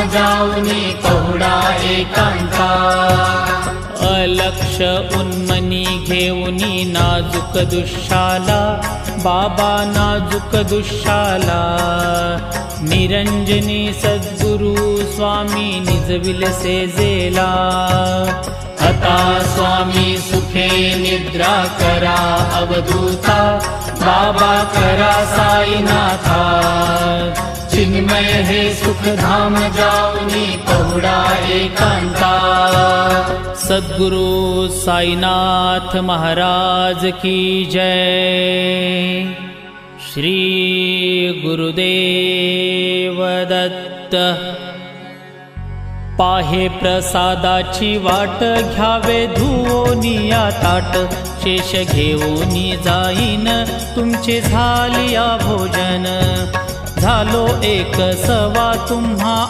जाऊनी पहुडा एकांता। अलक्ष उन्मनी घेऊनी नाजूक दुःशाला, बाबा नाजूक दुःशाला। निरंजनी सद्गुरु स्वामी निजविलसे जेला। आता स्वामी सुखे निद्रा करा अवधूता, बाबा करा साईनाथा। चिन्मय हे सुखधाम जाऊनी पहुडा एकांता। सद्गुरु साईनाथ महाराज की जय। श्री गुरुदेव दत्त। पाहे प्रसादाची वाट, घ्यावे धुओनिया ताट। शेष घेऊनी जाईन तुमचे झालिया भोजन। झालो एक सवा तुम्हा